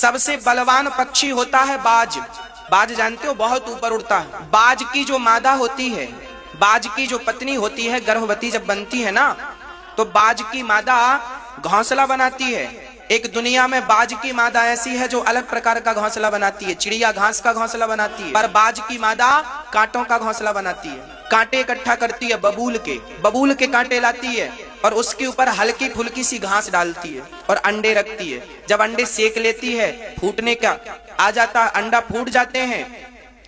सबसे बलवान पक्षी होता है बाज। बाज जानते हो, बहुत ऊपर उड़ता है। बाज की जो मादा होती है, बाज की जो पत्नी होती है, गर्भवती जब बनती है ना, तो बाज की मादा घोंसला बनाती है। एक दुनिया में बाज की मादा ऐसी है जो अलग प्रकार का घोंसला बनाती है। चिड़िया घास का घोंसला बनाती है, पर बाज की मादा कांटों का घोंसला बनाती है। कांटे इकट्ठा करती है, बबूल के कांटे लाती है और उसके ऊपर हल्की फुल्की सी घास डालती है और अंडे रखती है। जब अंडे सेक लेती है, फूटने का आ जाता, अंडा फूट जाते हैं,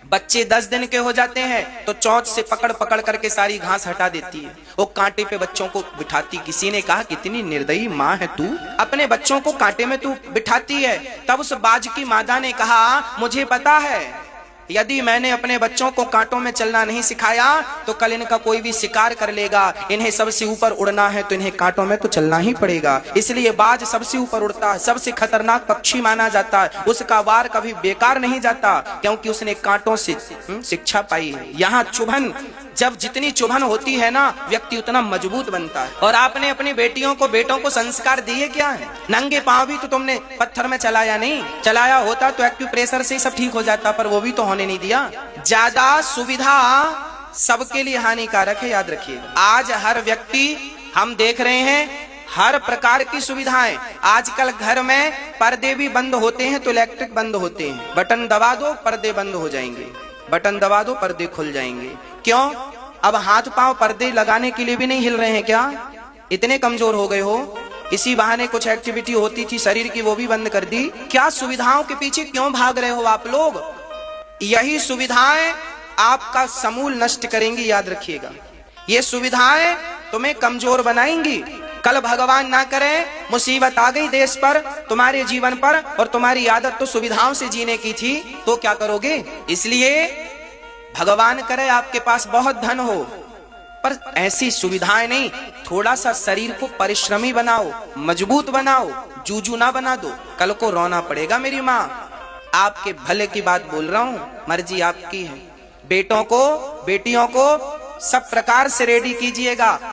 बच्चे 10 दिन के हो जाते हैं, तो चोंच से पकड़ पकड़ करके सारी घास हटा देती है। वो कांटे पे बच्चों को बिठाती। किसी ने कहा कितनी निर्दयी माँ है तू, अपने बच्चों को कांटे में तू बिठाती है। तब उस बाज की मादा ने कहा, मुझे पता है यदि मैंने अपने बच्चों को कांटों में चलना नहीं सिखाया तो कल इनका कोई भी शिकार कर लेगा। इन्हें सबसे ऊपर उड़ना है तो इन्हें कांटों में तो चलना ही पड़ेगा। इसलिए बाज सबसे ऊपर उड़ता है, सबसे खतरनाक पक्षी माना जाता है। उसका वार कभी बेकार नहीं जाता, क्योंकि उसने कांटों से शिक्षा पाई है। यहाँ चुभन, जब जितनी चुभन होती है ना, व्यक्ति उतना मजबूत बनता है। और आपने अपनी बेटियों को, बेटों को संस्कार दिए क्या है? नंगे पांव भी तो तुमने पत्थर में चलाया नहीं। चलाया होता तो एक्यूप्रेशर से ही सब ठीक हो जाता, पर वो भी तो होने नहीं दिया। ज्यादा सुविधा सबके लिए हानिकारक है, याद रखिएगा। आज हर व्यक्ति, हम देख रहे हैं हर प्रकार की सुविधाएं। आजकल घर में पर्दे भी बंद होते हैं तो इलेक्ट्रिक बंद होते हैं। बटन दबा दो, पर्दे बंद हो जाएंगे। बटन दबा दो, पर्दे खुल जाएंगे। क्यों? अब हाथ पांव पर्दे लगाने के लिए भी नहीं हिल रहे हैं क्या? इतने कमजोर हो गए हो? इसी बहाने कुछ एक्टिविटी होती थी शरीर की, वो भी बंद कर दी। क्या सुविधाओं के पीछे क्यों भाग रहे हो आप लोग? यही सुविधाएं आपका समूल नष्ट करेंगी, याद रखिएगा। ये सुविधाएं तुम्हें कमजोर बनाएंगी। कल भगवान ना करे मुसीबत आ गई देश पर, तुम्हारे जीवन पर, और तुम्हारी आदत तो सुविधाओं से जीने की थी, तो क्या करोगे? इसलिए भगवान करे आपके पास बहुत धन हो, पर ऐसी सुविधाएं नहीं। थोड़ा सा शरीर को परिश्रमी बनाओ, मजबूत बनाओ, जूजू ना बना दो। कल को रोना पड़ेगा। मेरी माँ, आपके भले की बात बोल रहा हूं, मर्जी आपकी है। बेटों को, बेटियों को सब प्रकार से रेडी कीजिएगा।